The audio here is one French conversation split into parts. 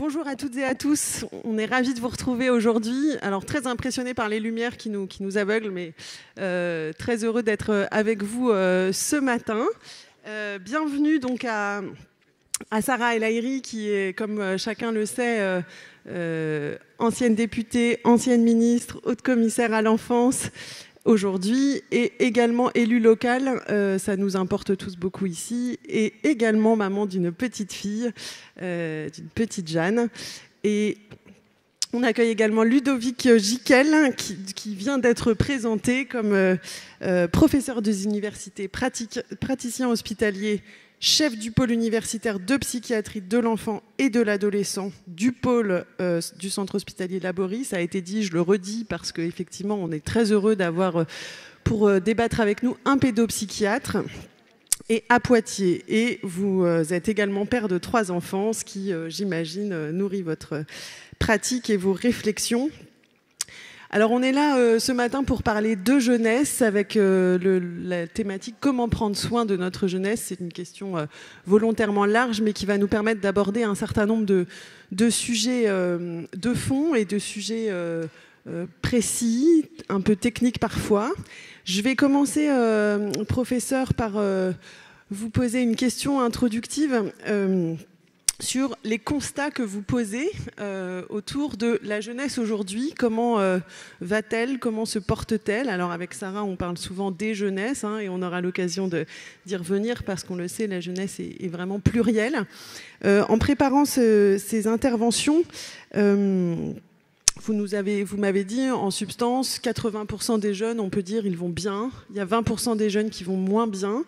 bonjour à toutes et à tous. On est ravis de vous retrouver aujourd'hui. Alors, très impressionnés par les lumières qui nous aveuglent, mais très heureux d'être avec vous ce matin. Bienvenue donc à Sarah El Haïry, qui est, comme chacun le sait, ancienne députée, ancienne ministre, haute commissaire à l'enfance aujourd'hui, et également élue locale, ça nous importe tous beaucoup ici, et également maman d'une petite fille, d'une petite Jeanne. Et on accueille également Ludovic Gicquel, qui vient d'être présenté comme professeur des universités, praticien hospitalier, chef du pôle universitaire de psychiatrie de l'enfant et de l'adolescent du pôle du centre hospitalier Laborie. Ça a été dit, je le redis, parce qu'effectivement, on est très heureux d'avoir, pour débattre avec nous, un pédopsychiatre. Et à Poitiers. Et vous êtes également père de 3 enfants, ce qui, j'imagine, nourrit votre pratique et vos réflexions. Alors on est là ce matin pour parler de jeunesse avec la thématique « Comment prendre soin de notre jeunesse ?» C'est une question volontairement large, mais qui va nous permettre d'aborder un certain nombre de sujets de fond et de sujets précis, un peu techniques parfois. Je vais commencer, professeur, par vous poser une question introductive sur les constats que vous posez autour de la jeunesse aujourd'hui. Comment va-t-elle? Comment se porte-t-elle? Alors avec Sarah, on parle souvent des jeunesses, et on aura l'occasion d'y revenir parce qu'on le sait, la jeunesse est vraiment plurielle. En préparant ces interventions, vous m'avez dit, en substance, 80% des jeunes, on peut dire, ils vont bien. Il y a 20% des jeunes qui vont moins bien.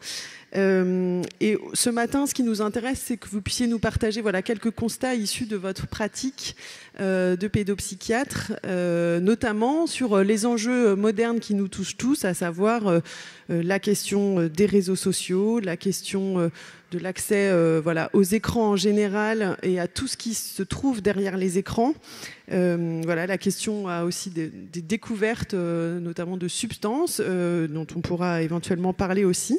Et ce matin, ce qui nous intéresse, c'est que vous puissiez nous partager quelques constats issus de votre pratique de pédopsychiatre, notamment sur les enjeux modernes qui nous touchent tous, à savoir la question des réseaux sociaux, la question de l'accès aux écrans en général et à tout ce qui se trouve derrière les écrans. La question a aussi des découvertes, notamment de substances, dont on pourra éventuellement parler aussi.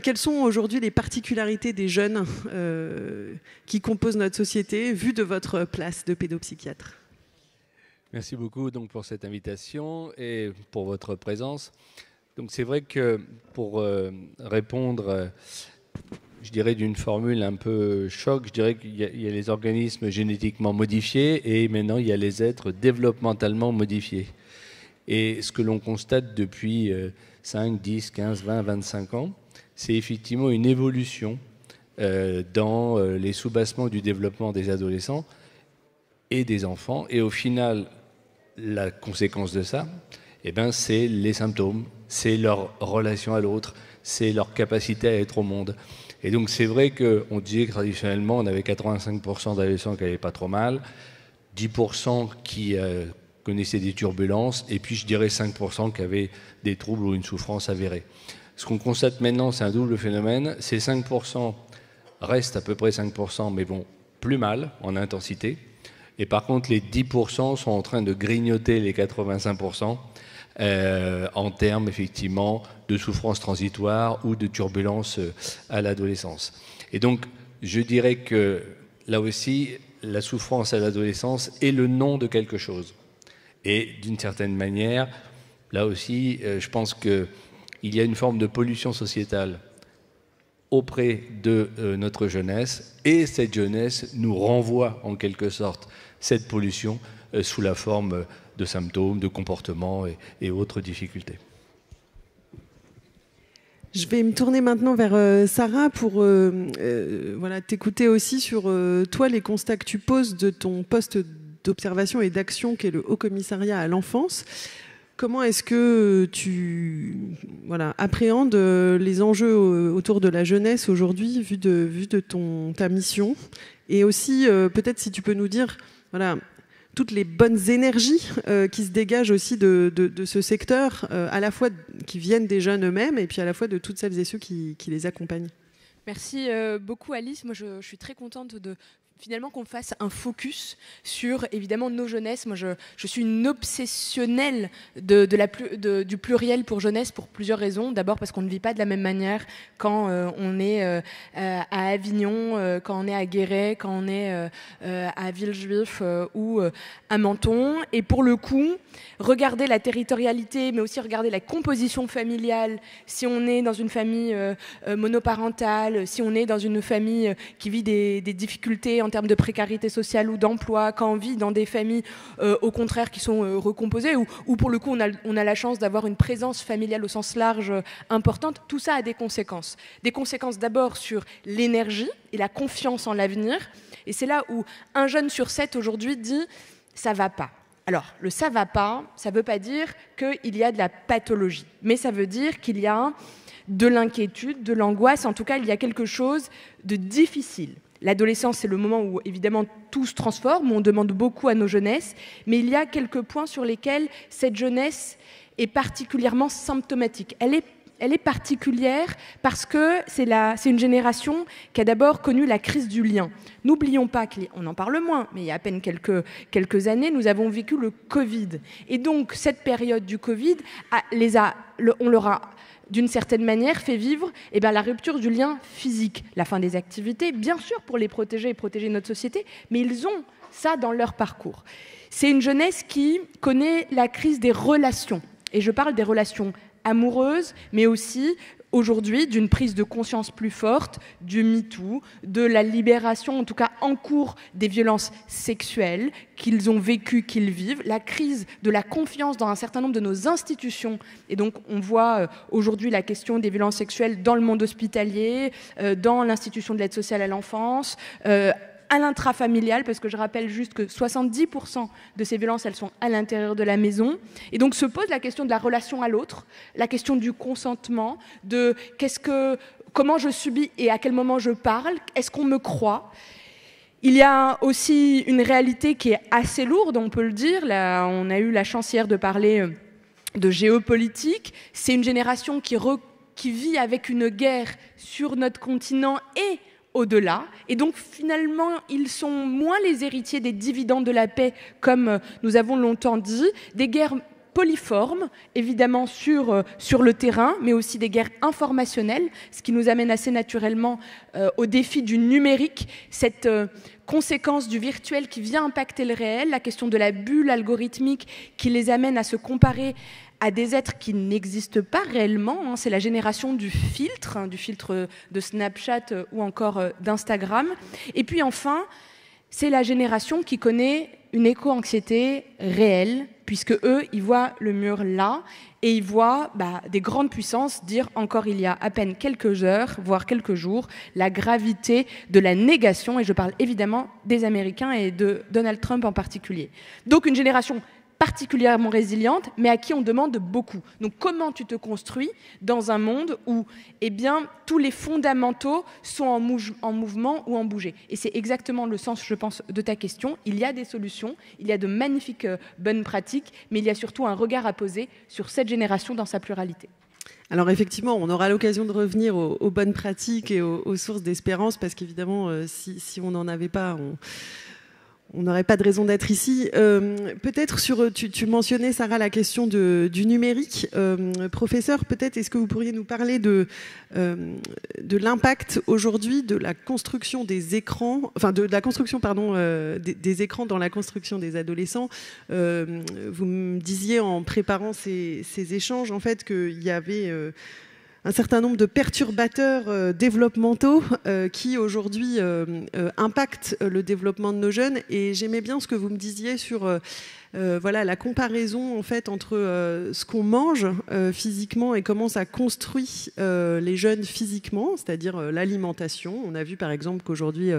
Quelles sont aujourd'hui les particularités des jeunes qui composent notre société, vu de votre place de pédopsychiatre? Merci beaucoup donc, pour cette invitation et pour votre présence. Donc, c'est vrai que pour répondre, je dirais d'une formule un peu choc, je dirais qu'il y a les organismes génétiquement modifiés et maintenant il y a les êtres développementalement modifiés. Et ce que l'on constate depuis 5, 10, 15, 20, 25 ans, c'est effectivement une évolution dans les soubassements du développement des adolescents et des enfants. Et au final, la conséquence de ça, c'est les symptômes, c'est leur relation à l'autre, c'est leur capacité à être au monde. Et donc c'est vrai qu'on disait que traditionnellement, on avait 85% d'adolescents qui n'allaient pas trop mal, 10% qui connaissaient des turbulences, et puis je dirais 5% qui avaient des troubles ou une souffrance avérée. Ce qu'on constate maintenant, c'est un double phénomène. Ces 5% restent à peu près 5%, mais vont plus mal en intensité. Et par contre, les 10% sont en train de grignoter les 85% en termes, effectivement, de souffrance transitoire ou de turbulence à l'adolescence. Et donc, je dirais que, là aussi, la souffrance à l'adolescence est le nom de quelque chose. Et d'une certaine manière, là aussi, je pense qu'il y a une forme de pollution sociétale auprès de notre jeunesse, et cette jeunesse nous renvoie en quelque sorte cette pollution sous la forme de symptômes, de comportements et autres difficultés. Je vais me tourner maintenant vers Sarah pour t'écouter aussi sur toi, les constats que tu poses de ton poste d'observation et d'action qui est le Haut Commissariat à l'enfance. Comment est-ce que tu appréhendes les enjeux autour de la jeunesse aujourd'hui, vu de ta mission? Et aussi, peut-être si tu peux nous dire toutes les bonnes énergies qui se dégagent aussi de ce secteur, à la fois qui viennent des jeunes eux-mêmes et puis à la fois de toutes celles et ceux qui les accompagnent. Merci beaucoup Alice. Moi je suis très contente de finalement qu'on fasse un focus sur évidemment nos jeunesses. Moi je suis une obsessionnelle du pluriel pour jeunesse pour plusieurs raisons. D'abord parce qu'on ne vit pas de la même manière quand on est à Avignon, quand on est à Guéret, quand on est à Villejuif ou à Menton. Et pour le coup, regarder la territorialité, mais aussi regarder la composition familiale, si on est dans une famille monoparentale, si on est dans une famille qui vit des difficultés en termes de précarité sociale ou d'emploi, quand on vit dans des familles au contraire qui sont recomposées, ou pour le coup on a la chance d'avoir une présence familiale au sens large importante, tout ça a des conséquences. Des conséquences d'abord sur l'énergie et la confiance en l'avenir, et c'est là où un jeune sur 7 aujourd'hui dit « ça va pas ». Alors, le « ça va pas », ça ne veut pas dire qu'il y a de la pathologie, mais ça veut dire qu'il y a de l'inquiétude, de l'angoisse, en tout cas il y a quelque chose de difficile. L'adolescence, c'est le moment où, évidemment, tout se transforme, où on demande beaucoup à nos jeunesses, mais il y a quelques points sur lesquels cette jeunesse est particulièrement symptomatique. Elle est particulière parce que c'est une génération qui a d'abord connu la crise du lien. N'oublions pas qu'on en parle moins, mais il y a à peine quelques années, nous avons vécu le Covid. Et donc, cette période du Covid, on leur a d'une certaine manière, fait vivre la rupture du lien physique, la fin des activités, bien sûr pour les protéger et protéger notre société, mais ils ont ça dans leur parcours. C'est une jeunesse qui connaît la crise des relations, et je parle des relations amoureuses, mais aussi aujourd'hui d'une prise de conscience plus forte, du MeToo, de la libération, en tout cas en cours, des violences sexuelles qu'ils ont vécues, qu'ils vivent, la crise de la confiance dans un certain nombre de nos institutions. Et donc on voit aujourd'hui la question des violences sexuelles dans le monde hospitalier, dans l'institution de l'aide sociale à l'enfance, à l'intrafamilial, parce que je rappelle juste que 70% de ces violences, elles sont à l'intérieur de la maison. Et donc se pose la question de la relation à l'autre, la question du consentement, de comment je subis et à quel moment je parle, est-ce qu'on me croit ? Il y a aussi une réalité qui est assez lourde, on peut le dire. Là, on a eu la chance hier de parler de géopolitique. C'est une génération qui vit avec une guerre sur notre continent et au-delà. Et donc, finalement, ils sont moins les héritiers des dividendes de la paix, comme nous avons longtemps dit, des guerres polyformes, évidemment sur le terrain, mais aussi des guerres informationnelles, ce qui nous amène assez naturellement au défi du numérique, cette conséquence du virtuel qui vient impacter le réel, la question de la bulle algorithmique qui les amène à se comparer à des êtres qui n'existent pas réellement. C'est la génération du filtre de Snapchat ou encore d'Instagram. Et puis enfin, c'est la génération qui connaît une éco-anxiété réelle, puisque eux, ils voient le mur là, et ils voient des grandes puissances dire encore il y a à peine quelques heures, voire quelques jours, la gravité de la négation, et je parle évidemment des Américains et de Donald Trump en particulier. Donc une génération particulièrement résiliente, mais à qui on demande beaucoup. Donc comment tu te construis dans un monde où tous les fondamentaux sont en mouvement ou en bouger. Et c'est exactement le sens, je pense, de ta question. Il y a des solutions, il y a de magnifiques bonnes pratiques, mais il y a surtout un regard à poser sur cette génération dans sa pluralité. Alors effectivement, on aura l'occasion de revenir aux bonnes pratiques et aux sources d'espérance, parce qu'évidemment, si on n'en avait pas, on n'aurait pas de raison d'être ici. Peut-être tu mentionnais, Sarah, la question du numérique. Professeur, peut-être est-ce que vous pourriez nous parler de l'impact aujourd'hui de la construction des écrans, des écrans dans la construction des adolescents. Vous me disiez en préparant ces échanges, en fait, qu'il y avait un certain nombre de perturbateurs développementaux qui aujourd'hui impactent le développement de nos jeunes. Et j'aimais bien ce que vous me disiez sur la comparaison en fait entre ce qu'on mange physiquement et comment ça construit les jeunes physiquement, c'est-à-dire l'alimentation. On a vu par exemple qu'aujourd'hui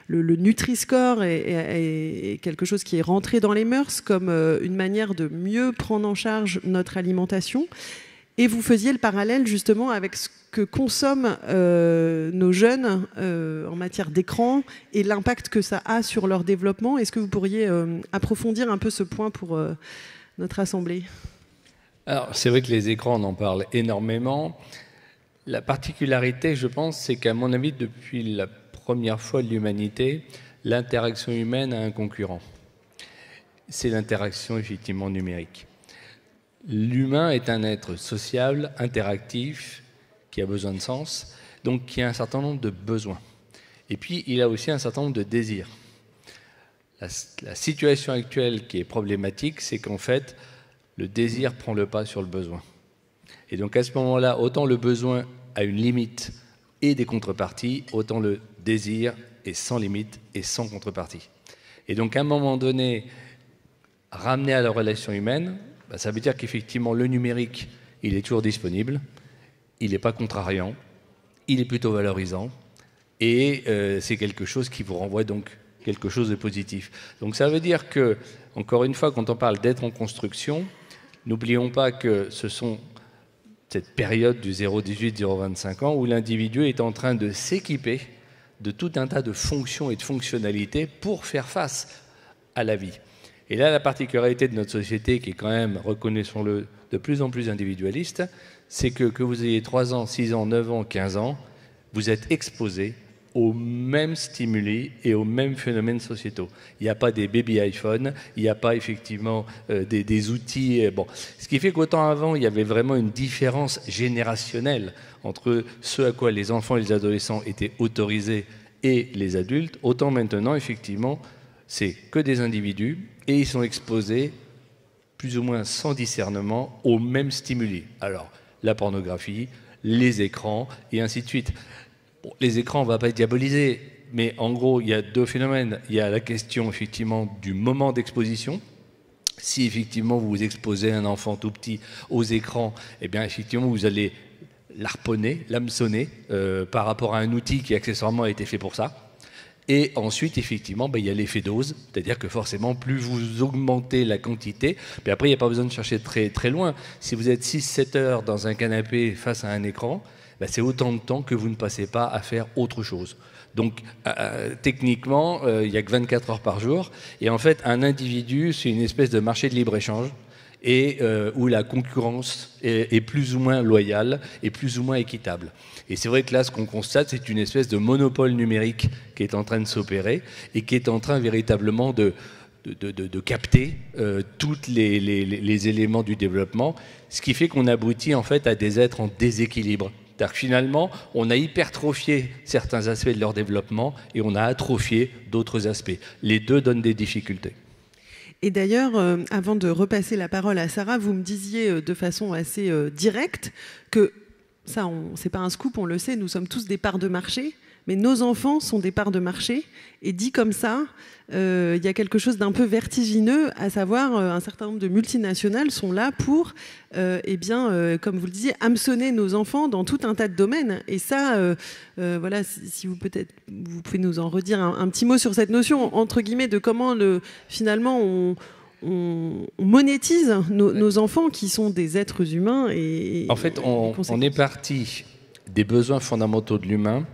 le Nutri-Score est quelque chose qui est rentré dans les mœurs comme une manière de mieux prendre en charge notre alimentation. Et vous faisiez le parallèle justement avec ce que consomment nos jeunes en matière d'écran et l'impact que ça a sur leur développement. Est-ce que vous pourriez approfondir un peu ce point pour notre Assemblée ? Alors, c'est vrai que les écrans, on en parle énormément. La particularité, je pense, c'est qu'à mon avis, depuis la première fois de l'humanité, l'interaction humaine à un concurrent. C'est l'interaction effectivement numérique. L'humain est un être sociable, interactif, qui a besoin de sens, donc qui a un certain nombre de besoins. Et puis, il a aussi un certain nombre de désirs. La situation actuelle qui est problématique, c'est qu'en fait, le désir prend le pas sur le besoin. Et donc, à ce moment-là, autant le besoin a une limite et des contreparties, autant le désir est sans limite et sans contrepartie. Et donc, à un moment donné, ramener à la relation humaine, ça veut dire qu'effectivement, le numérique, il est toujours disponible, il n'est pas contrariant, il est plutôt valorisant, et c'est quelque chose qui vous renvoie donc quelque chose de positif. Donc ça veut dire que, encore une fois, quand on parle d'être en construction, n'oublions pas que ce sont cette période du 0,18-0,25 ans où l'individu est en train de s'équiper de tout un tas de fonctions et de fonctionnalités pour faire face à la vie. Et là, la particularité de notre société, qui est quand même, reconnaissons-le, de plus en plus individualiste, c'est que vous ayez 3 ans, 6 ans, 9 ans, 15 ans, vous êtes exposé aux mêmes stimuli et aux mêmes phénomènes sociétaux. Il n'y a pas des baby iPhone, il n'y a pas effectivement des outils... Bon. Ce qui fait qu'autant avant, il y avait vraiment une différence générationnelle entre ce à quoi les enfants et les adolescents étaient autorisés et les adultes, autant maintenant, effectivement, c'est que des individus et ils sont exposés, plus ou moins sans discernement, aux mêmes stimuli. Alors, la pornographie, les écrans et ainsi de suite. Bon, les écrans, on ne va pas les diaboliser, mais en gros, il y a 2 phénomènes. Il y a la question, effectivement, du moment d'exposition. Si, effectivement, vous vous exposez un enfant tout petit aux écrans, eh bien, effectivement, vous allez l'harponner, l'hameçonner par rapport à un outil qui, accessoirement, a été fait pour ça. Et ensuite, effectivement, il y a l'effet dose, c'est-à-dire que forcément, plus vous augmentez la quantité, puis après, il n'y a pas besoin de chercher très, très loin. Si vous êtes 6-7 heures dans un canapé face à un écran, c'est autant de temps que vous ne passez pas à faire autre chose. Donc, techniquement, il n'y a que 24 heures par jour. Et en fait, un individu, c'est une espèce de marché de libre-échange et où la concurrence est plus ou moins loyale et plus ou moins équitable. Et c'est vrai que là, ce qu'on constate, c'est une espèce de monopole numérique qui est en train de s'opérer et qui est en train véritablement de capter tous les éléments du développement, ce qui fait qu'on aboutit en fait à des êtres en déséquilibre. C'est-à-dire que finalement, on a hypertrophié certains aspects de leur développement et on a atrophié d'autres aspects. Les deux donnent des difficultés. Et d'ailleurs, avant de repasser la parole à Sarah, vous me disiez de façon assez directe que, ça, c'est pas un scoop, on le sait, nous sommes tous des parts de marché, mais nos enfants sont des parts de marché. Et dit comme ça, il y a quelque chose d'un peu vertigineux, à savoir un certain nombre de multinationales sont là pour, comme vous le disiez, hameçonner nos enfants dans tout un tas de domaines. Et ça, voilà, si vous pouvez nous en redire un petit mot sur cette notion, entre guillemets, de comment finalement on monétise nos enfants qui sont des êtres humains. En fait, on est parti des besoins fondamentaux de l'humain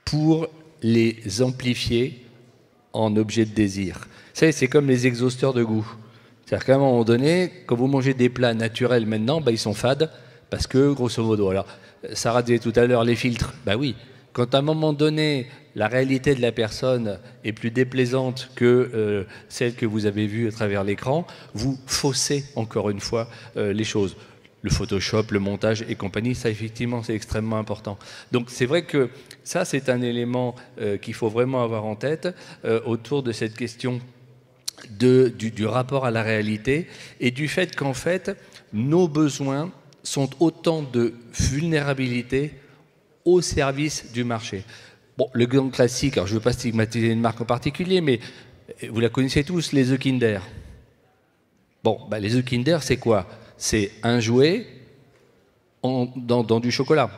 pour les amplifier en objets de désir. Vous savez, c'est comme les exhausteurs de goût. C'est-à-dire qu'à un moment donné, quand vous mangez des plats naturels maintenant, ils sont fades parce que, grosso modo, alors, Sarah disait tout à l'heure, les filtres, oui. Quand à un moment donné, la réalité de la personne est plus déplaisante que celle que vous avez vue à travers l'écran, vous faussez encore une fois les choses. Le Photoshop, le montage et compagnie, ça effectivement c'est extrêmement important. Donc c'est vrai que ça c'est un élément qu'il faut vraiment avoir en tête autour de cette question du rapport à la réalité et du fait qu'en fait nos besoins sont autant de vulnérabilité au service du marché. Bon, le grand classique, alors je ne veux pas stigmatiser une marque en particulier, mais vous la connaissez tous, les œufs Kinder. Bon, les œufs Kinder c'est quoi ? C'est un jouet dans du chocolat.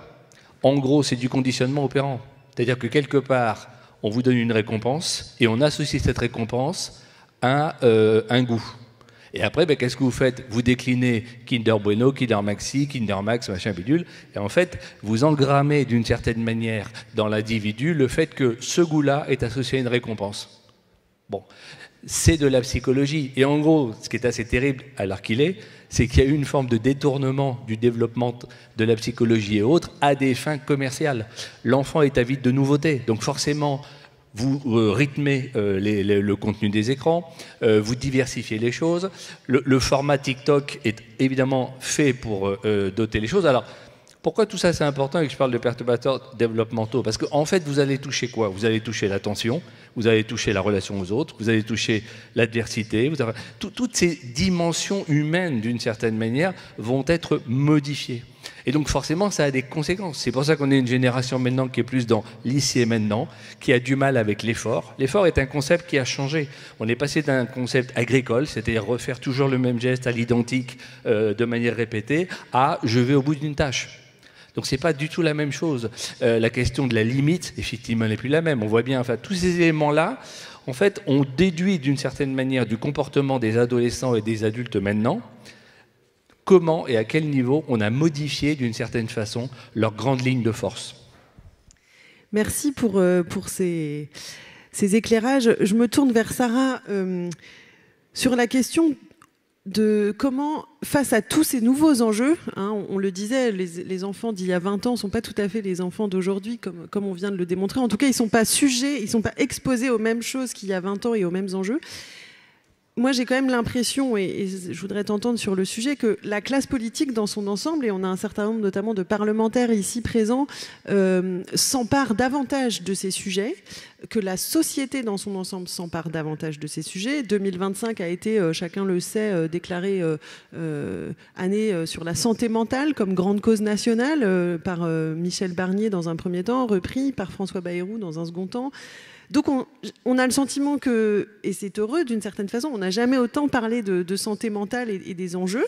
En gros, c'est du conditionnement opérant. C'est-à-dire que quelque part, on vous donne une récompense et on associe cette récompense à un goût. Et après, qu'est-ce que vous faites ? Vous déclinez Kinder Bueno, Kinder Maxi, Kinder Max, machin bidule, et en fait, vous engrammez d'une certaine manière dans l'individu le fait que ce goût-là est associé à une récompense. Bon, c'est de la psychologie. Et en gros, ce qui est assez terrible alors qu'il est, c'est qu'il y a eu une forme de détournement du développement de la psychologie et autres à des fins commerciales. L'enfant est avide de nouveautés. Donc forcément, vous rythmez le contenu des écrans, vous diversifiez les choses. Le format TikTok est évidemment fait pour doter les choses. Alors, pourquoi tout ça c'est important et que je parle de perturbateurs développementaux? Parce qu'en fait, vous allez toucher quoi? Vous allez toucher l'attention, vous allez toucher la relation aux autres, vous allez toucher l'adversité. Toutes ces dimensions humaines, d'une certaine manière, vont être modifiées. Et donc forcément, ça a des conséquences. C'est pour ça qu'on est une génération maintenant qui est plus dans l'ici et maintenant, qui a du mal avec l'effort. L'effort est un concept qui a changé. On est passé d'un concept agricole, c'est-à-dire refaire toujours le même geste à l'identique de manière répétée, à je vais au bout d'une tâche. Donc c'est pas du tout la même chose. La question de la limite, effectivement, n'est plus la même. On voit bien, enfin, tous ces éléments-là, en fait, on déduit d'une certaine manière du comportement des adolescents et des adultes maintenant, comment et à quel niveau on a modifié d'une certaine façon leurs grandes lignes de force. Merci pour ces éclairages. Je me tourne vers Sarah sur la question de comment, face à tous ces nouveaux enjeux, hein, on le disait, les enfants d'il y a 20 ans ne sont pas tout à fait les enfants d'aujourd'hui, comme on vient de le démontrer. En tout cas, ils ne sont pas sujets, ils ne sont pas exposés aux mêmes choses qu'il y a 20 ans et aux mêmes enjeux. Moi, j'ai quand même l'impression, et je voudrais t'entendre sur le sujet, que la classe politique dans son ensemble, et on a un certain nombre notamment de parlementaires ici présents, s'empare davantage de ces sujets, que la société dans son ensemble s'empare davantage de ces sujets. 2025 a été, chacun le sait, déclarée année sur la santé mentale comme grande cause nationale par Michel Barnier dans un premier temps, repris par François Bayrou dans un second temps. Donc on a le sentiment que, et c'est heureux d'une certaine façon, on n'a jamais autant parlé de santé mentale et des enjeux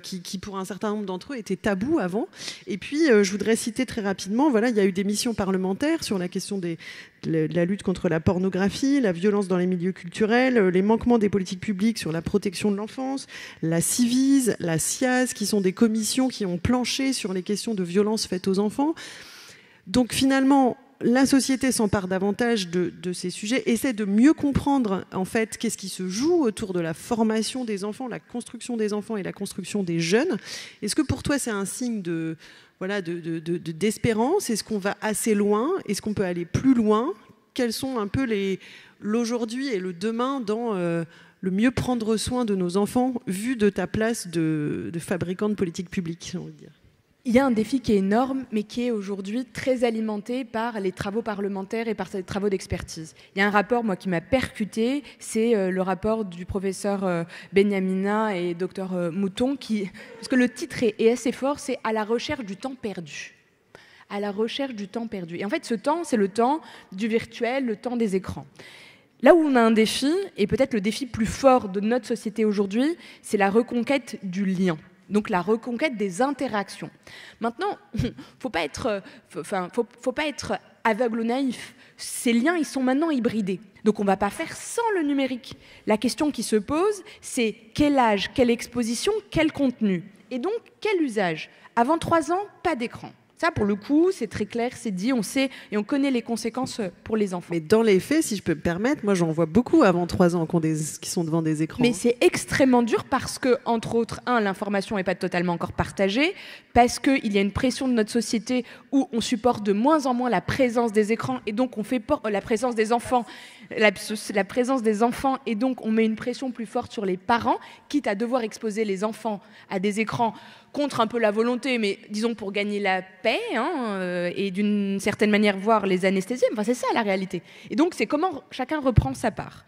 qui pour un certain nombre d'entre eux étaient tabous avant. Et puis je voudrais citer très rapidement, voilà, il y a eu des missions parlementaires sur la question de la lutte contre la pornographie, la violence dans les milieux culturels, les manquements des politiques publiques sur la protection de l'enfance, la Civise, la SIAZ, qui sont des commissions qui ont planché sur les questions de violences faites aux enfants. Donc finalement, la société s'empare davantage de ces sujets, essaie de mieux comprendre en fait qu'est-ce qui se joue autour de la formation des enfants, la construction des enfants et la construction des jeunes. Est-ce que pour toi c'est un signe d'espérance? Est-ce qu'on va assez loin? Est-ce qu'on peut aller plus loin? Quels sont un peu l'aujourd'hui et le demain dans le mieux prendre soin de nos enfants, vu de ta place de fabricant de politique publique, j'ai envie de dire? Il y a un défi qui est énorme, mais qui est aujourd'hui très alimenté par les travaux parlementaires et par les travaux d'expertise. Il y a un rapport, moi, qui m'a percuté, c'est le rapport du professeur Benyamina et docteur Mouton, parce que le titre est assez fort, c'est « À la recherche du temps perdu ». À la recherche du temps perdu. Et en fait, ce temps, c'est le temps du virtuel, le temps des écrans. Là où on a un défi, et peut-être le défi plus fort de notre société aujourd'hui, c'est la reconquête du lien. Donc la reconquête des interactions. Maintenant, faut pas être aveugle ou naïf. Ces liens, ils sont maintenant hybridés. Donc on ne va pas faire sans le numérique. La question qui se pose, c'est quel âge, quelle exposition, quel contenu. Et donc, quel usage? Avant 3 ans, pas d'écran. Ça, pour le coup, c'est très clair, c'est dit, on sait et on connaît les conséquences pour les enfants. Mais dans les faits, si je peux me permettre, moi j'en vois beaucoup avant 3 ans qui sont devant des écrans. Mais c'est extrêmement dur parce que, entre autres, l'information n'est pas totalement encore partagée, parce qu'il y a une pression de notre société où on supporte de moins en moins la présence des écrans et donc on fait la présence des enfants. La présence des enfants et donc on met une pression plus forte sur les parents, quitte à devoir exposer les enfants à des écrans contre un peu la volonté, mais disons pour gagner la paix et d'une certaine manière voir les anesthésier. Enfin, c'est ça la réalité. Et donc c'est comment chacun reprend sa part.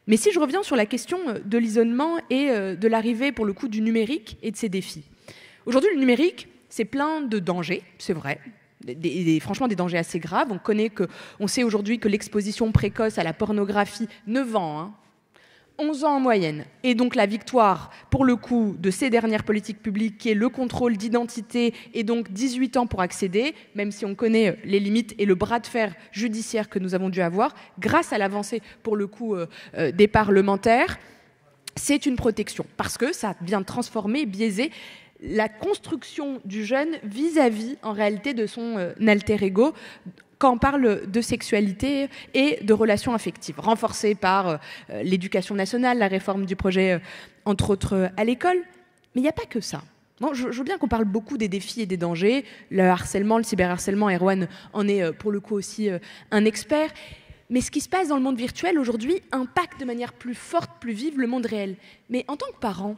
Mais si je reviens sur la question de l'isolement et de l'arrivée pour le coup du numérique et de ses défis. Aujourd'hui le numérique c'est plein de dangers, c'est vrai. Franchement des dangers assez graves. On sait aujourd'hui que l'exposition précoce à la pornographie, 9 ans, 11 ans en moyenne. Et donc la victoire, pour le coup, de ces dernières politiques publiques, qui est le contrôle d'identité et donc 18 ans pour accéder, même si on connaît les limites et le bras de fer judiciaire que nous avons dû avoir, grâce à l'avancée, pour le coup, des parlementaires, c'est une protection. Parce que ça vient transformer, biaiser la construction du jeune vis-à-vis, en réalité, de son alter ego, quand on parle de sexualité et de relations affectives, renforcées par l'éducation nationale, la réforme du projet, entre autres, à l'école. Mais il n'y a pas que ça. Bon, je veux bien qu'on parle beaucoup des défis et des dangers. Le harcèlement, le cyberharcèlement, Erwan en est pour le coup aussi un expert. Mais ce qui se passe dans le monde virtuel aujourd'hui impacte de manière plus forte, plus vive le monde réel. Mais en tant que parents,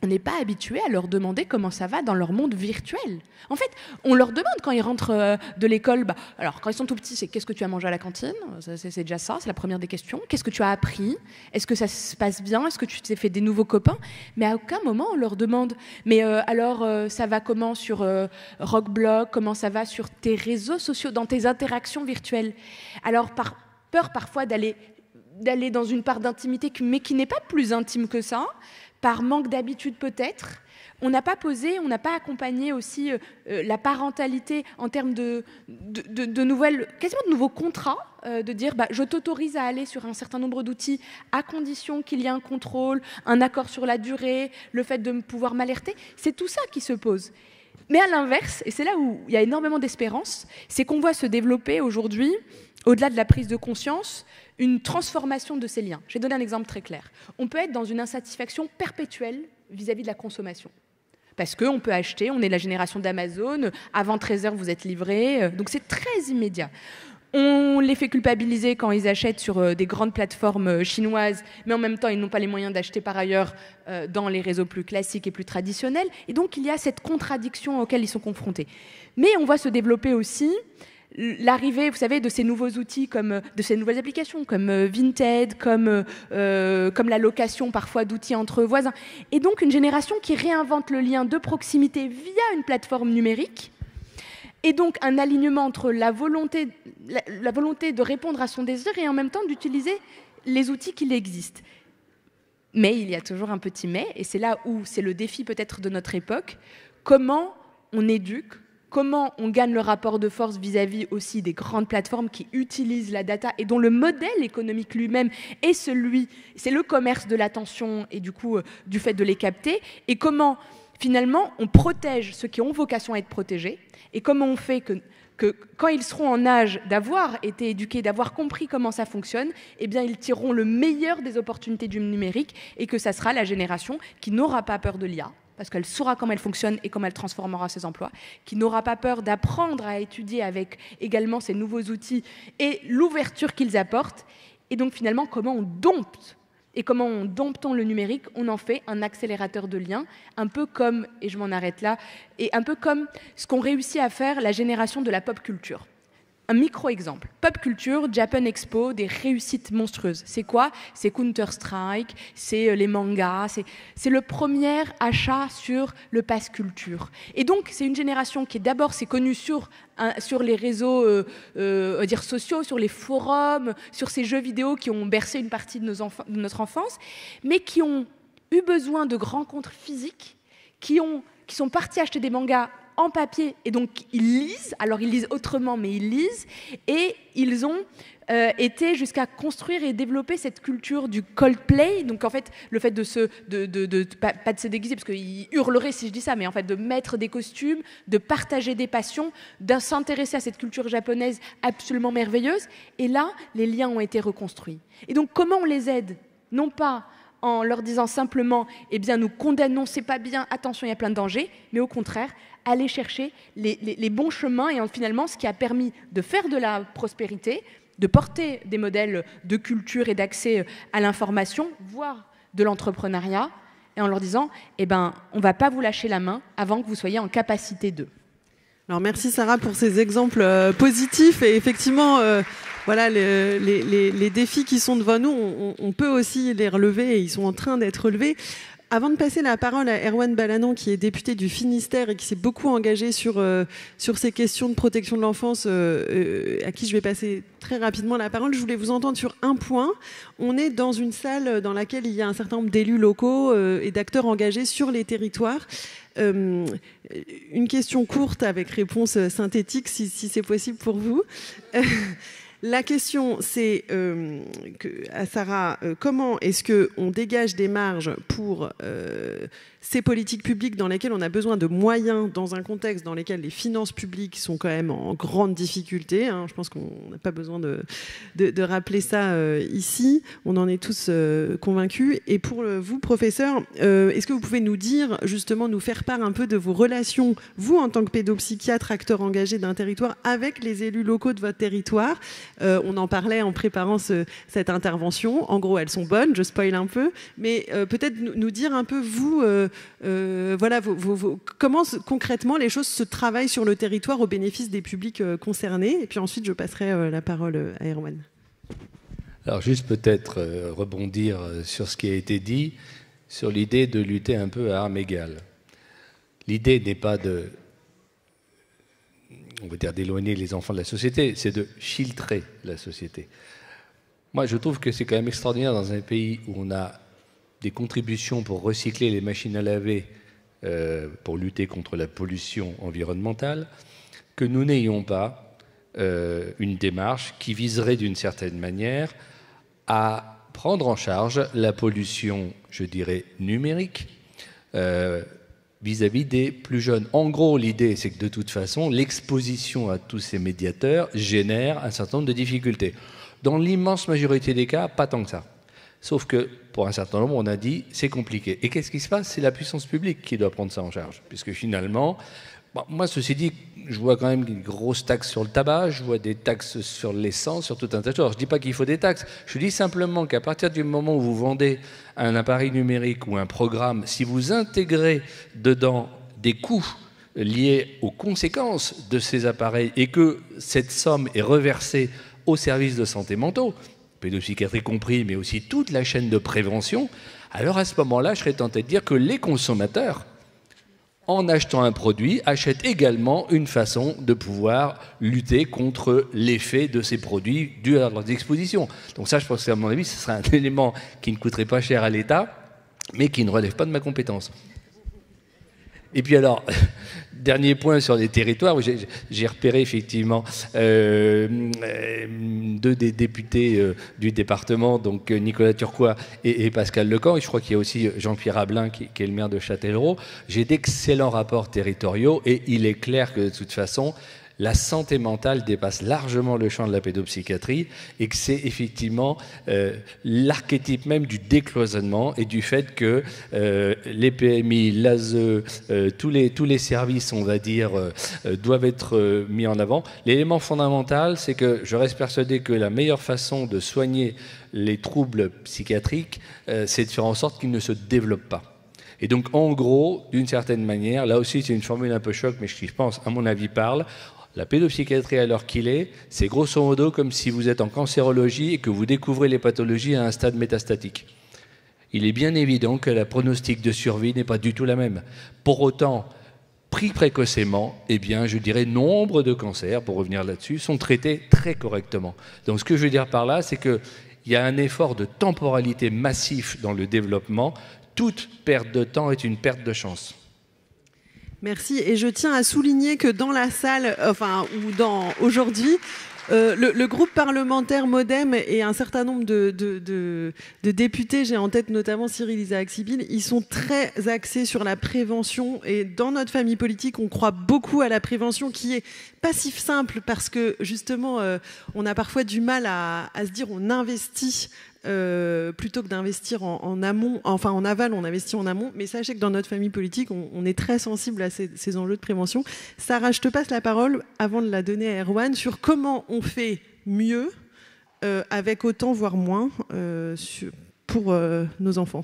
on n'est pas habitué à leur demander comment ça va dans leur monde virtuel. En fait, on leur demande quand ils rentrent de l'école, alors quand ils sont tout petits, c'est qu'est-ce que tu as mangé à la cantine ? C'est déjà ça, c'est la première des questions. Qu'est-ce que tu as appris ? Est-ce que ça se passe bien ? Est-ce que tu t'es fait des nouveaux copains ? Mais à aucun moment on leur demande, mais alors ça va comment sur Rockblog ? Comment ça va sur tes réseaux sociaux, dans tes interactions virtuelles ? Alors par peur parfois d'aller dans une part d'intimité, mais qui n'est pas plus intime que ça, par manque d'habitude peut-être, on n'a pas posé, on n'a pas accompagné aussi la parentalité en termes de nouvelles, quasiment de nouveaux contrats, de dire je t'autorise à aller sur un certain nombre d'outils à condition qu'il y ait un contrôle, un accord sur la durée, le fait de pouvoir m'alerter. C'est tout ça qui se pose. Mais à l'inverse, et c'est là où il y a énormément d'espérance, c'est qu'on voit se développer aujourd'hui, au-delà de la prise de conscience, une transformation de ces liens. Je vais donner un exemple très clair. On peut être dans une insatisfaction perpétuelle vis-à-vis de la consommation. Parce qu'on peut acheter, on est la génération d'Amazon, avant 13h vous êtes livré, donc c'est très immédiat. On les fait culpabiliser quand ils achètent sur des grandes plateformes chinoises, mais en même temps, ils n'ont pas les moyens d'acheter par ailleurs dans les réseaux plus classiques et plus traditionnels. Et donc, il y a cette contradiction auquel ils sont confrontés. Mais on voit se développer aussi l'arrivée, vous savez, de ces nouveaux outils, de ces nouvelles applications, comme Vinted, comme la location parfois d'outils entre voisins. Et donc, une génération qui réinvente le lien de proximité via une plateforme numérique. Et donc, un alignement entre la volonté de répondre à son désir et en même temps d'utiliser les outils qui existent. Mais il y a toujours un petit mais, et c'est là où c'est le défi peut-être de notre époque. Comment on éduque ? Comment on gagne le rapport de force vis-à-vis aussi des grandes plateformes qui utilisent la data et dont le modèle économique lui-même est c'est le commerce de l'attention et du coup du fait de les capter, et comment finalement on protège ceux qui ont vocation à être protégés, et comment on fait que quand ils seront en âge d'avoir été éduqués, d'avoir compris comment ça fonctionne, eh bien ils tireront le meilleur des opportunités du numérique, et que ça sera la génération qui n'aura pas peur de l'IA, parce qu'elle saura comment elle fonctionne et comment elle transformera ses emplois, qui n'aura pas peur d'apprendre à étudier avec également ces nouveaux outils et l'ouverture qu'ils apportent. Et donc finalement, comment on dompte, et comment on domptant le numérique, on en fait un accélérateur de liens, un peu comme, et je m'en arrête là, et un peu comme ce qu'ont réussi à faire la génération de la pop culture. Un micro-exemple. Pop culture, Japan Expo, des réussites monstrueuses. C'est quoi ? C'est Counter-Strike, c'est les mangas, c'est le premier achat sur le pass culture. Et donc, c'est une génération qui, d'abord, s'est connue sur les réseaux sociaux, sur les forums, sur ces jeux vidéo qui ont bercé une partie de notre enfance, mais qui ont eu besoin de rencontres physiques, qui sont partis acheter des mangas en papier, et donc ils lisent, alors ils lisent autrement, mais ils lisent, et ils ont été jusqu'à construire et développer cette culture du Coldplay, donc en fait le fait pas de se déguiser, parce qu'ils hurleraient si je dis ça, mais en fait de mettre des costumes, de partager des passions, de s'intéresser à cette culture japonaise absolument merveilleuse, et là les liens ont été reconstruits. Et donc comment on les aide ? Non pas en leur disant simplement « eh bien nous condamnons, c'est pas bien, attention, il y a plein de dangers », mais au contraire, aller chercher les bons chemins, et finalement ce qui a permis de faire de la prospérité, de porter des modèles de culture et d'accès à l'information, voire de l'entrepreneuriat, et en leur disant eh ben, on ne va pas vous lâcher la main avant que vous soyez en capacité de. Alors merci Sarah pour ces exemples positifs, et effectivement voilà, les défis qui sont devant nous, on peut aussi les relever, et ils sont en train d'être relevés. Avant de passer la parole à Erwan Balanon, qui est député du Finistère et qui s'est beaucoup engagé sur ces questions de protection de l'enfance, à qui je vais passer très rapidement la parole, je voulais vous entendre sur un point. On est dans une salle dans laquelle il y a un certain nombre d'élus locaux et d'acteurs engagés sur les territoires. Une question courte avec réponse synthétique, si c'est possible pour vous. La question, c'est à Sarah, comment est-ce qu'on dégage des marges pour ces politiques publiques dans lesquelles on a besoin de moyens, dans un contexte dans lequel les finances publiques sont quand même en grande difficulté, hein, je pense qu'on n'a pas besoin de rappeler ça ici, on en est tous convaincus. Et pour vous, professeur, est-ce que vous pouvez nous dire, justement, nous faire part un peu de vos relations, vous en tant que pédopsychiatre, acteur engagé d'un territoire, avec les élus locaux de votre territoire, On en parlait en préparant cette intervention. En gros, elles sont bonnes, je spoil un peu, mais peut-être nous dire un peu, vous, voilà, comment concrètement les choses se travaillent sur le territoire au bénéfice des publics concernés. Et puis ensuite, je passerai la parole à Erwan. Alors juste peut-être rebondir sur ce qui a été dit, sur l'idée de lutter un peu à armes égales. L'idée n'est pas on va dire d'éloigner les enfants de la société, c'est de filtrer la société. Moi, je trouve que c'est quand même extraordinaire dans un pays où on a des contributions pour recycler les machines à laver, pour lutter contre la pollution environnementale, que nous n'ayons pas une démarche qui viserait d'une certaine manière à prendre en charge la pollution, je dirais, numérique, vis-à-vis des plus jeunes. En gros, l'idée, c'est que de toute façon, l'exposition à tous ces médiateurs génère un certain nombre de difficultés. Dans l'immense majorité des cas, pas tant que ça. Sauf que, pour un certain nombre, on a dit, c'est compliqué. Et qu'est-ce qui se passe? C'est la puissance publique qui doit prendre ça en charge. Puisque finalement, bon, moi, ceci dit, je vois quand même des grosses taxes sur le tabac, je vois des taxes sur l'essence, sur tout un tas de choses. Je ne dis pas qu'il faut des taxes, je dis simplement qu'à partir du moment où vous vendez un appareil numérique ou un programme, si vous intégrez dedans des coûts liés aux conséquences de ces appareils et que cette somme est reversée aux services de santé mentaux, pédopsychiatrie compris, mais aussi toute la chaîne de prévention, alors à ce moment-là, je serais tenté de dire que les consommateurs, en achetant un produit, achètent également une façon de pouvoir lutter contre l'effet de ces produits dus à leurs expositions. Donc ça, je pense qu'à mon avis, ce serait un élément qui ne coûterait pas cher à l'État, mais qui ne relève pas de ma compétence. Et puis alors, dernier point sur les territoires, j'ai repéré effectivement deux des députés du département, donc Nicolas Turquois et Pascal Lecamp, et je crois qu'il y a aussi Jean-Pierre Ablin qui est le maire de Châtellerault. J'ai d'excellents rapports territoriaux et il est clair que de toute façon, la santé mentale dépasse largement le champ de la pédopsychiatrie et que c'est effectivement l'archétype même du décloisonnement et du fait que les PMI, l'ASE, tous les services, on va dire, doivent être mis en avant. L'élément fondamental, c'est que je reste persuadé que la meilleure façon de soigner les troubles psychiatriques, c'est de faire en sorte qu'ils ne se développent pas. Et donc, en gros, d'une certaine manière, là aussi, c'est une formule un peu choc, mais qui, je pense, à mon avis, parle. La pédopsychiatrie à l'heure qu'il est, c'est grosso modo comme si vous êtes en cancérologie et que vous découvrez les pathologies à un stade métastatique. Il est bien évident que la pronostic de survie n'est pas du tout la même. Pour autant, pris précocement, eh bien, je dirais, nombre de cancers, pour revenir là-dessus, sont traités très correctement. Donc, ce que je veux dire par là, c'est qu'il y a un effort de temporalité massif dans le développement. Toute perte de temps est une perte de chance. Merci. Et je tiens à souligner que dans la salle, aujourd'hui, le groupe parlementaire MoDem et un certain nombre de députés, j'ai en tête notamment Cyril Isaac-Sibylle, ils sont très axés sur la prévention. Et dans notre famille politique, on croit beaucoup à la prévention qui est pas si simple parce que justement, on a parfois du mal à se dire on investit plutôt que d'investir en amont, enfin en aval, on investit en amont. Mais sachez que dans notre famille politique, on est très sensible à ces enjeux de prévention. Sarah, je te passe la parole avant de la donner à Erwan sur comment on fait mieux avec autant, voire moins, pour nos enfants.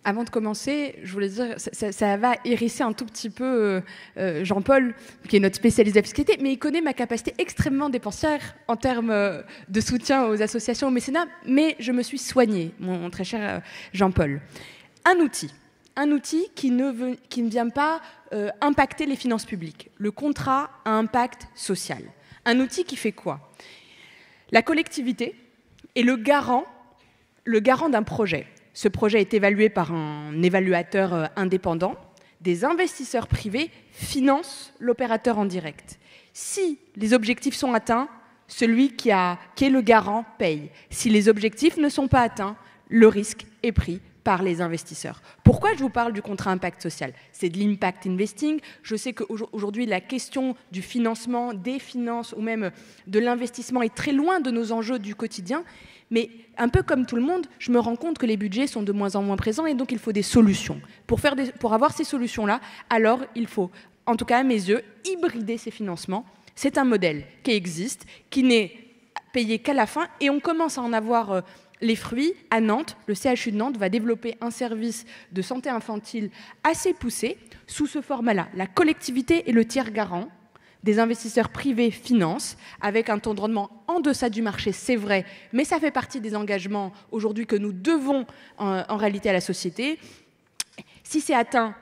Avant de commencer, je voulais dire, ça va hérisser un tout petit peu Jean-Paul, qui est notre spécialiste de la psychiatrie, mais il connaît ma capacité extrêmement dépensière en termes de soutien aux associations, au mécénat, mais je me suis soignée, mon très cher Jean-Paul. Un outil qui ne vient pas impacter les finances publiques. Le contrat à impact social. Un outil qui fait quoi? La collectivité est le garant d'un projet. Ce projet est évalué par un évaluateur indépendant. Des investisseurs privés financent l'opérateur en direct. Si les objectifs sont atteints, celui qui est le garant paye. Si les objectifs ne sont pas atteints, le risque est pris par les investisseurs. Pourquoi je vous parle du contrat impact social? C'est de l'impact investing. Je sais qu'aujourd'hui, la question du financement, des finances ou même de l'investissement est très loin de nos enjeux du quotidien. Mais un peu comme tout le monde, je me rends compte que les budgets sont de moins en moins présents et donc il faut des solutions. Pour avoir ces solutions-là, alors il faut, en tout cas à mes yeux, hybrider ces financements. C'est un modèle qui existe, qui n'est payés qu'à la fin, et on commence à en avoir les fruits. À Nantes, le CHU de Nantes va développer un service de santé infantile assez poussé, sous ce format-là. La collectivité est le tiers garant, des investisseurs privés financent, avec un taux de rendement en deçà du marché, c'est vrai, mais ça fait partie des engagements aujourd'hui que nous devons en réalité à la société. Si c'est atteint,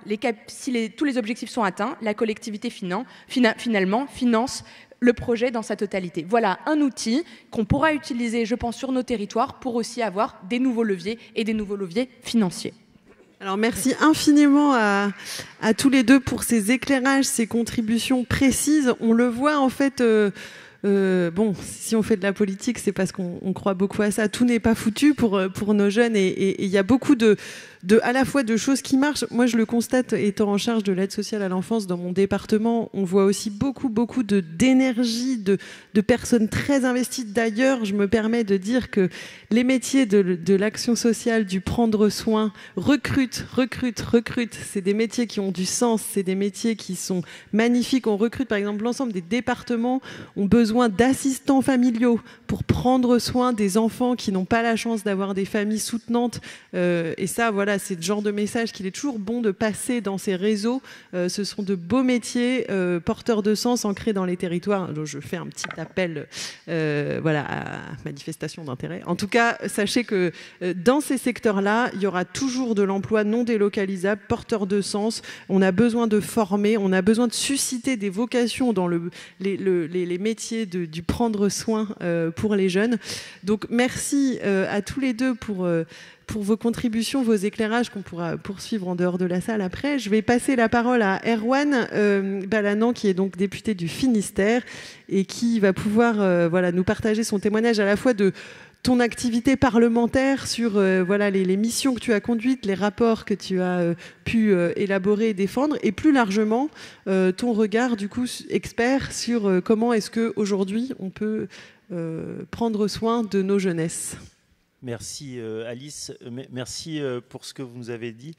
tous les objectifs sont atteints, la collectivité finalement finance le projet dans sa totalité. Voilà un outil qu'on pourra utiliser, je pense, sur nos territoires pour aussi avoir des nouveaux leviers et des nouveaux leviers financiers. Alors merci infiniment à tous les deux pour ces éclairages, ces contributions précises. On le voit en fait, bon, si on fait de la politique, c'est parce qu'on croit beaucoup à ça. Tout n'est pas foutu pour nos jeunes et il y a beaucoup à la fois de choses qui marchent. Moi, je le constate étant en charge de l'aide sociale à l'enfance dans mon département. On voit aussi beaucoup d'énergie, de personnes très investies. D'ailleurs, je me permets de dire que les métiers de l'action sociale, du prendre soin, recrutent. C'est des métiers qui ont du sens, c'est des métiers qui sont magnifiques. On recrute, par exemple, l'ensemble des départements ont besoin d'assistants familiaux pour prendre soin des enfants qui n'ont pas la chance d'avoir des familles soutenantes. Et ça, voilà, c'est le genre de message qu'il est toujours bon de passer dans ces réseaux. Ce sont de beaux métiers porteurs de sens ancrés dans les territoires. Donc, je fais un petit appel à manifestation d'intérêt. En tout cas, sachez que dans ces secteurs-là, il y aura toujours de l'emploi non délocalisable, porteur de sens. On a besoin de former, on a besoin de susciter des vocations dans les métiers du prendre soin pour les jeunes. Donc merci à tous les deux pour vos contributions, vos éclairages qu'on pourra poursuivre en dehors de la salle après. Je vais passer la parole à Erwan Balanant, qui est donc député du Finistère et qui va pouvoir nous partager son témoignage à la fois de ton activité parlementaire sur les missions que tu as conduites, les rapports que tu as pu élaborer et défendre, et plus largement ton regard du coup expert sur comment est-ce qu'aujourd'hui on peut prendre soin de nos jeunesses. Merci Alice, merci pour ce que vous nous avez dit.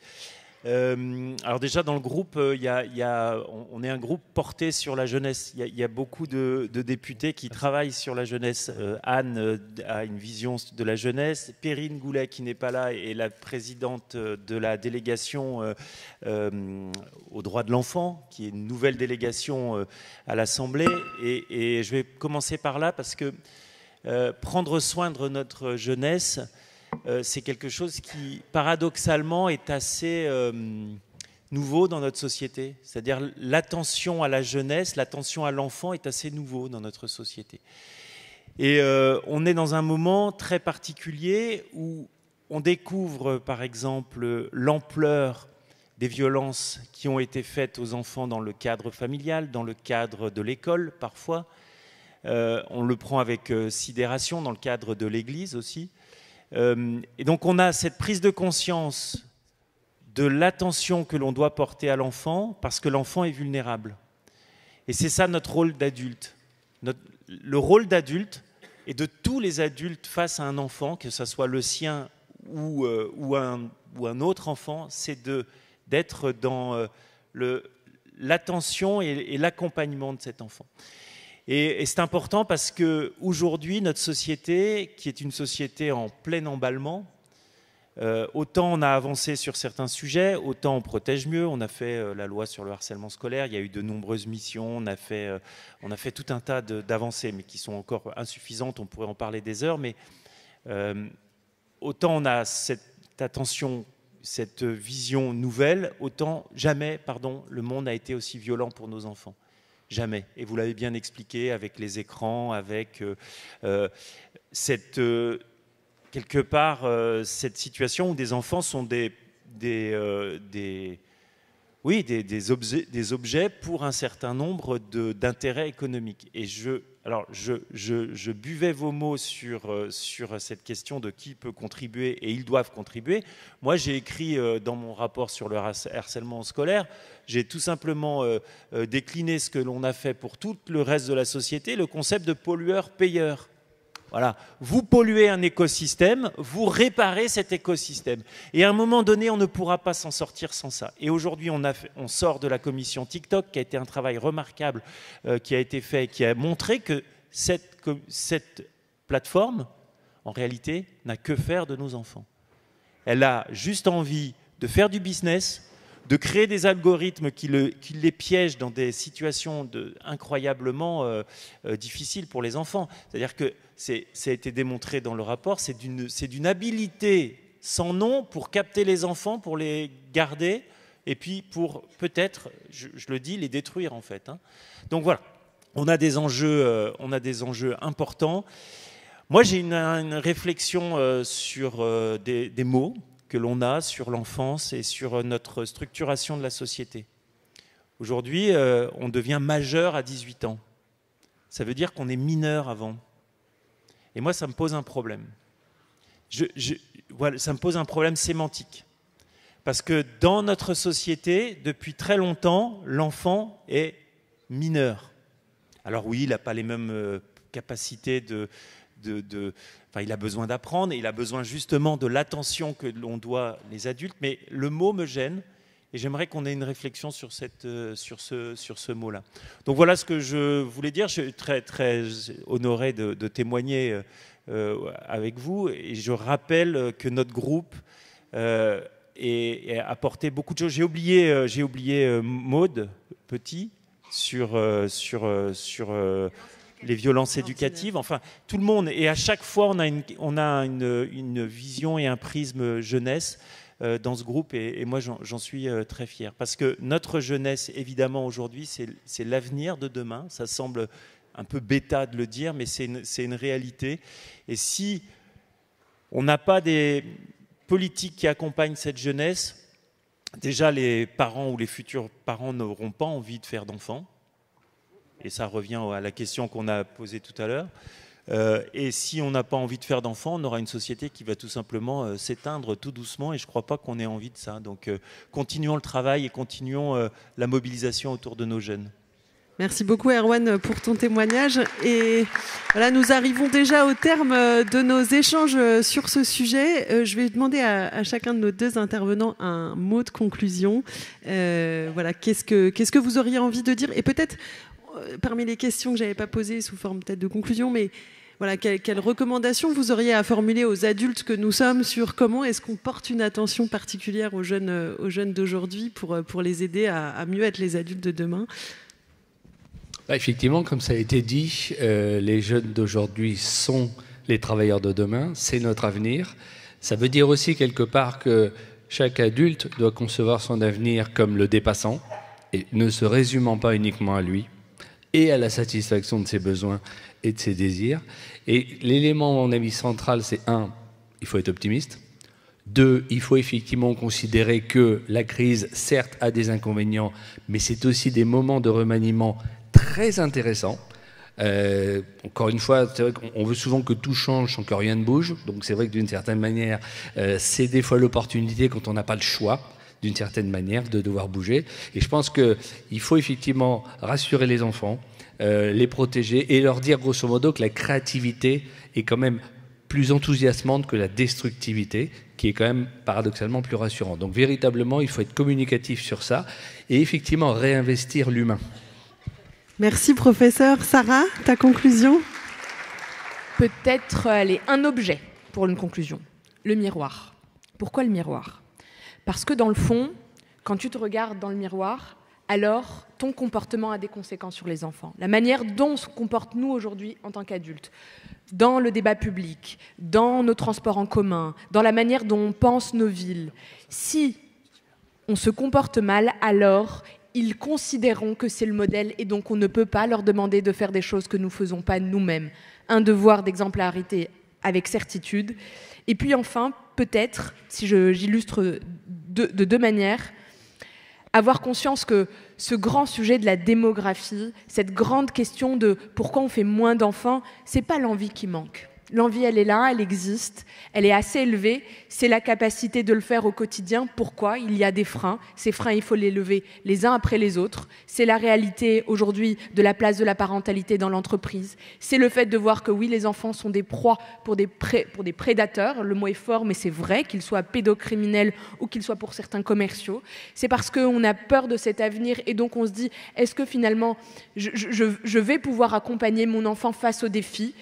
Alors déjà dans le groupe, on est un groupe porté sur la jeunesse. Il y a beaucoup de députés qui travaillent sur la jeunesse. Anne a une vision de la jeunesse. Perrine Goulet, qui n'est pas là, est la présidente de la délégation aux droits de l'enfant, qui est une nouvelle délégation à l'Assemblée. Et je vais commencer par là parce que prendre soin de notre jeunesse, c'est quelque chose qui, paradoxalement, est assez nouveau dans notre société. C'est-à-dire l'attention à la jeunesse, l'attention à l'enfant est assez nouveau dans notre société. Et on est dans un moment très particulier où on découvre, par exemple, l'ampleur des violences qui ont été faites aux enfants dans le cadre familial, dans le cadre de l'école, parfois. On le prend avec sidération dans le cadre de l'Église aussi. Et donc on a cette prise de conscience de l'attention que l'on doit porter à l'enfant parce que l'enfant est vulnérable. Et c'est ça notre rôle d'adulte. Le rôle d'adulte et de tous les adultes face à un enfant, que ce soit le sien ou un autre enfant, c'est d'être dans l'attention et l'accompagnement de cet enfant. Et c'est important parce qu'aujourd'hui, notre société, qui est une société en plein emballement, autant on a avancé sur certains sujets, autant on protège mieux. On a fait la loi sur le harcèlement scolaire, il y a eu de nombreuses missions, on a fait tout un tas d'avancées, mais qui sont encore insuffisantes, on pourrait en parler des heures, mais autant on a cette attention, cette vision nouvelle, autant jamais, le monde a été aussi violent pour nos enfants. Jamais. Et vous l'avez bien expliqué avec les écrans, avec quelque part cette situation où des enfants sont des objets pour un certain nombre d'intérêts économiques. Et je buvais vos mots sur cette question de qui peut contribuer, et ils doivent contribuer. Moi, j'ai écrit dans mon rapport sur le harcèlement scolaire, j'ai tout simplement décliné ce que l'on a fait pour tout le reste de la société, le concept de pollueur-payeur. Voilà, vous polluez un écosystème, vous réparez cet écosystème. Et à un moment donné, on ne pourra pas s'en sortir sans ça. Et aujourd'hui, on sort de la commission TikTok, qui a été un travail remarquable qui a été fait, qui a montré que cette plateforme, en réalité, n'a que faire de nos enfants. Elle a juste envie de faire du business, de créer des algorithmes qui les piègent dans des situations incroyablement difficiles pour les enfants. C'est-à-dire que, ça a été démontré dans le rapport, c'est d'une habileté sans nom pour capter les enfants, pour les garder, et puis pour peut-être, je le dis, les détruire en fait. Donc voilà, on a des enjeux importants. Moi, j'ai une réflexion sur des mots que l'on a sur l'enfance et sur notre structuration de la société. Aujourd'hui, on devient majeur à 18 ans. Ça veut dire qu'on est mineur avant. Et moi, ça me pose un problème. Voilà, ça me pose un problème sémantique. Parce que dans notre société, depuis très longtemps, l'enfant est mineur. Alors oui, il n'a pas les mêmes capacités enfin, il a besoin d'apprendre et il a besoin justement de l'attention que l'on doit les adultes. Mais le mot me gêne et j'aimerais qu'on ait une réflexion sur ce mot-là. Donc voilà ce que je voulais dire. Je suis très, très honoré de témoigner avec vous et je rappelle que notre groupe a apporté beaucoup de choses. J'ai oublié Maude Petit sur les violences éducatives, enfin tout le monde. Et à chaque fois, on a une vision et un prisme jeunesse dans ce groupe. Et moi, j'en suis très fier. Parce que notre jeunesse, évidemment, aujourd'hui, c'est l'avenir de demain. Ça semble un peu bêta de le dire, mais c'est une réalité. Et si on n'a pas des politiques qui accompagnent cette jeunesse, déjà, les parents ou les futurs parents n'auront pas envie de faire d'enfants. Et ça revient à la question qu'on a posée tout à l'heure. Et si on n'a pas envie de faire d'enfants, on aura une société qui va tout simplement s'éteindre tout doucement. Et je ne crois pas qu'on ait envie de ça. Donc continuons le travail et continuons la mobilisation autour de nos jeunes. Merci beaucoup Erwan pour ton témoignage. Et voilà, nous arrivons déjà au terme de nos échanges sur ce sujet. Je vais demander à chacun de nos deux intervenants un mot de conclusion. Voilà, qu'est-ce que vous auriez envie de dire ? Et peut-être, parmi les questions que je n'avais pas posées sous forme peut-être de conclusion, mais voilà, quelles recommandations vous auriez à formuler aux adultes que nous sommes sur comment est-ce qu'on porte une attention particulière aux jeunes d'aujourd'hui pour les aider à mieux être les adultes de demain ? Effectivement, comme ça a été dit, les jeunes d'aujourd'hui sont les travailleurs de demain, c'est notre avenir. Ça veut dire aussi quelque part que chaque adulte doit concevoir son avenir comme le dépassant et ne se résumant pas uniquement à lui et à la satisfaction de ses besoins et de ses désirs. Et l'élément, à mon avis, central, c'est 1, il faut être optimiste. 2, il faut effectivement considérer que la crise, certes, a des inconvénients, mais c'est aussi des moments de remaniement très intéressants. Encore une fois, c'est vrai qu'on veut souvent que tout change sans que rien ne bouge. Donc c'est vrai que d'une certaine manière, c'est des fois l'opportunité quand on n'a pas le choix, d'une certaine manière, de devoir bouger. Et je pense qu'il faut effectivement rassurer les enfants, les protéger et leur dire grosso modo que la créativité est quand même plus enthousiasmante que la destructivité, qui est quand même paradoxalement plus rassurante. Donc véritablement, il faut être communicatif sur ça et effectivement réinvestir l'humain. Merci professeur. Sarah, ta conclusion ? Peut-être un objet pour une conclusion. Le miroir. Pourquoi le miroir ? Parce que dans le fond, quand tu te regardes dans le miroir, alors ton comportement a des conséquences sur les enfants. La manière dont on se comporte nous aujourd'hui en tant qu'adultes, dans le débat public, dans nos transports en commun, dans la manière dont on pense nos villes. Si on se comporte mal, alors ils considéreront que c'est le modèle et donc on ne peut pas leur demander de faire des choses que nous ne faisons pas nous-mêmes. Un devoir d'exemplarité avec certitude. Et puis enfin, peut-être, si j'illustre de deux manières, avoir conscience que ce grand sujet de la démographie, cette grande question de pourquoi on fait moins d'enfants, c'est pas l'envie qui manque. L'envie, elle est là, elle existe, elle est assez élevée. C'est la capacité de le faire au quotidien. Pourquoi ? Il y a des freins. Ces freins, il faut les lever les uns après les autres. C'est la réalité aujourd'hui de la place de la parentalité dans l'entreprise. C'est le fait de voir que oui, les enfants sont des proies pour des prédateurs. Le mot est fort, mais c'est vrai, qu'ils soient pédocriminels ou qu'ils soient pour certains commerciaux. C'est parce qu'on a peur de cet avenir et donc on se dit, est-ce que finalement, je vais pouvoir accompagner mon enfant face aux défis ?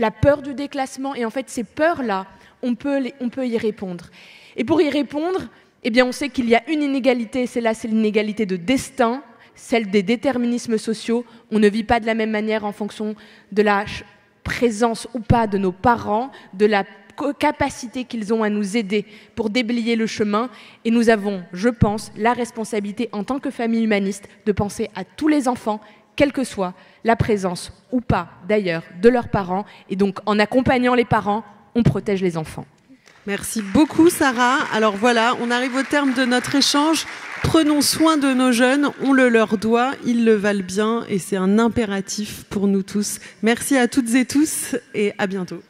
la peur du déclassement. Et en fait, ces peurs-là, on peut y répondre. Et pour y répondre, eh bien, on sait qu'il y a une inégalité, c'est l'inégalité de destin, celle des déterminismes sociaux. On ne vit pas de la même manière en fonction de la présence ou pas de nos parents, de la capacité qu'ils ont à nous aider pour déblayer le chemin. Et nous avons, je pense, la responsabilité en tant que famille humaniste de penser à tous les enfants, quelle que soit la présence ou pas d'ailleurs de leurs parents. Et donc en accompagnant les parents, on protège les enfants. Merci beaucoup Sarah. Alors voilà, on arrive au terme de notre échange. Prenons soin de nos jeunes, on le leur doit, ils le valent bien et c'est un impératif pour nous tous. Merci à toutes et tous et à bientôt.